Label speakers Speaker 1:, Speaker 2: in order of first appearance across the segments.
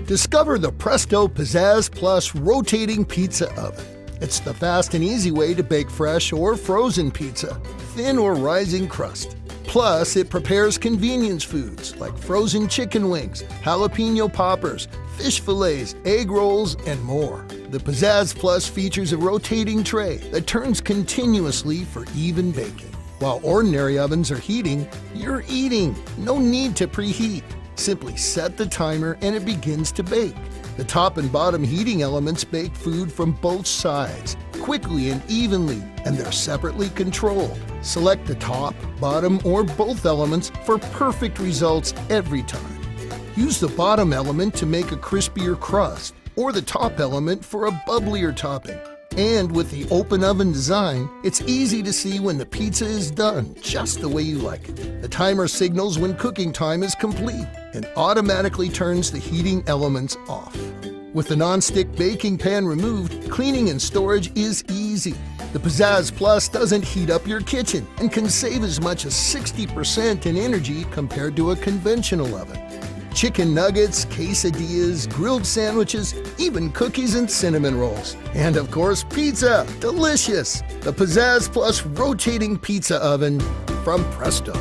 Speaker 1: Discover the Presto Pizzazz Plus rotating pizza oven. It's the fast and easy way to bake fresh or frozen pizza, thin or rising crust. Plus, it prepares convenience foods like frozen chicken wings, jalapeno poppers, fish fillets, egg rolls, and more. The Pizzazz Plus features a rotating tray that turns continuously for even baking. While ordinary ovens are heating, you're eating. No need to preheat. Simply set the timer and it begins to bake. The top and bottom heating elements bake food from both sides, quickly and evenly, and they're separately controlled. Select the top, bottom, or both elements for perfect results every time. Use the bottom element to make a crispier crust, or the top element for a bubblier topping. And with the open oven design, it's easy to see when the pizza is done just the way you like it. The timer signals when cooking time is complete and automatically turns the heating elements off. With the non-stick baking pan removed, cleaning and storage is easy. The Pizzazz Plus doesn't heat up your kitchen and can save as much as 60% in energy compared to a conventional oven. Chicken nuggets, quesadillas, grilled sandwiches, even cookies and cinnamon rolls. And of course, pizza! Delicious! The Pizzazz Plus rotating pizza oven from Presto.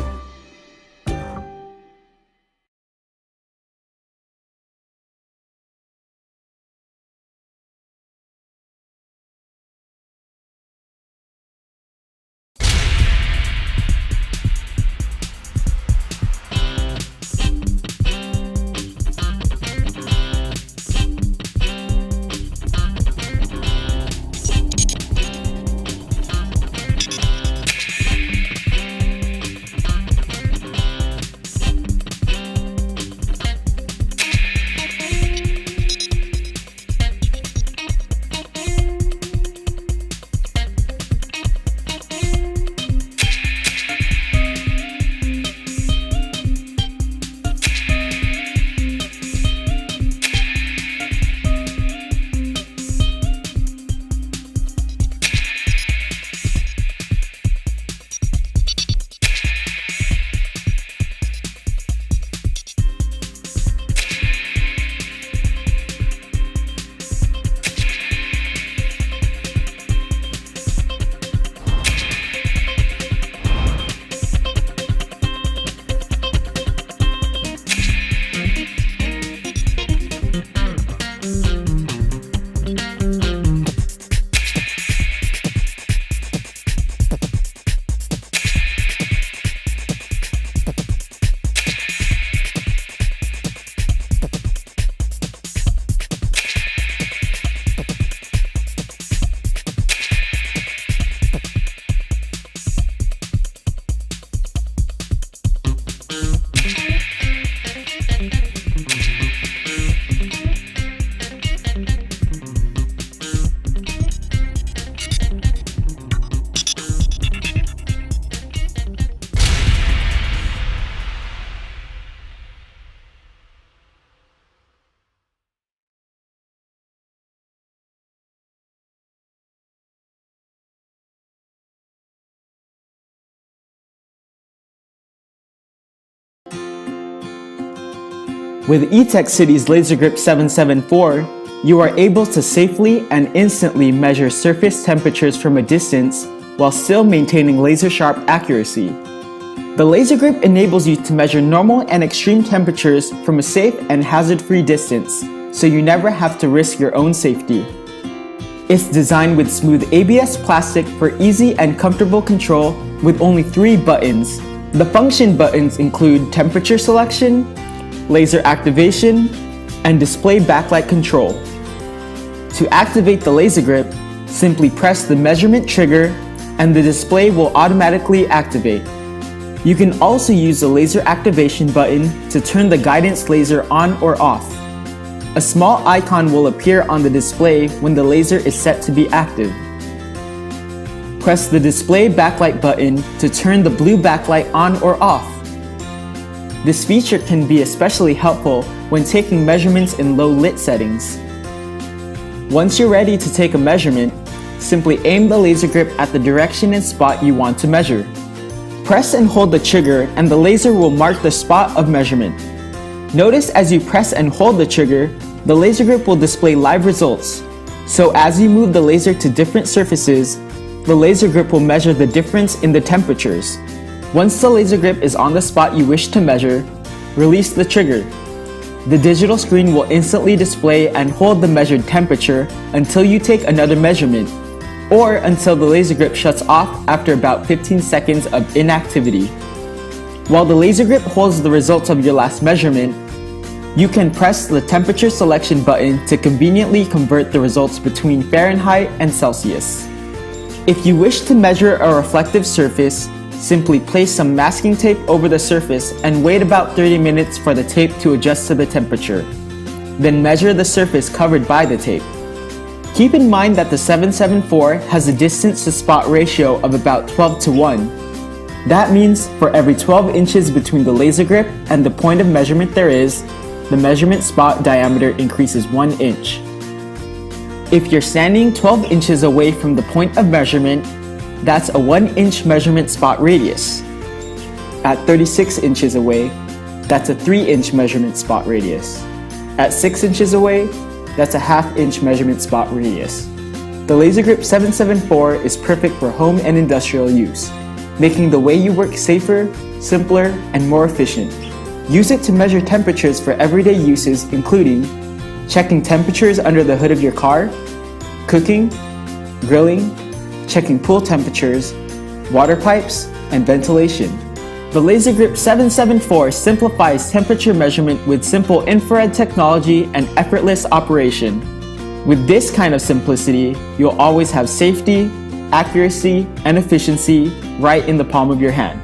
Speaker 2: With Etekcity's Lasergrip 774, you are able to safely and instantly measure surface temperatures from a distance while still maintaining laser-sharp accuracy. The Lasergrip enables you to measure normal and extreme temperatures from a safe and hazard-free distance, so you never have to risk your own safety. It's designed with smooth ABS plastic for easy and comfortable control with only 3 buttons. The function buttons include temperature selection, laser activation, and display backlight control. To activate the Lasergrip, simply press the measurement trigger and the display will automatically activate. You can also use the laser activation button to turn the guidance laser on or off. A small icon will appear on the display when the laser is set to be active. Press the display backlight button to turn the blue backlight on or off. This feature can be especially helpful when taking measurements in low lit settings. Once you're ready to take a measurement, simply aim the Lasergrip at the direction and spot you want to measure. Press and hold the trigger and the laser will mark the spot of measurement. Notice as you press and hold the trigger, The laser grip will display live results. So as you move the laser to different surfaces, the laser grip will measure the difference in the temperatures. Once the laser grip is on the spot you wish to measure, release the trigger. The digital screen will instantly display and hold the measured temperature until you take another measurement, or until the laser grip shuts off after about 15 seconds of inactivity. While the laser grip holds the results of your last measurement, you can press the temperature selection button to conveniently convert the results between Fahrenheit and Celsius. If you wish to measure a reflective surface, simply place some masking tape over the surface and wait about 30 minutes for the tape to adjust to the temperature. Then measure the surface covered by the tape. Keep in mind that the 774 has a distance to spot ratio of about 12:1. That means for every 12 inches between the laser grip and the point of measurement there is, the measurement spot diameter increases 1 inch. If you're standing 12 inches away from the point of measurement, that's a 1 inch measurement spot radius. At 36 inches away, that's a 3 inch measurement spot radius. At 6 inches away, that's a ½ inch measurement spot radius. The Lasergrip 774 is perfect for home and industrial use, making the way you work safer, simpler, and more efficient. Use it to measure temperatures for everyday uses including checking temperatures under the hood of your car, cooking, grilling, checking pool temperatures, water pipes, and ventilation. The Lasergrip 774 simplifies temperature measurement with simple infrared technology and effortless operation. With this kind of simplicity, you'll always have safety, accuracy, and efficiency right in the palm of your hand.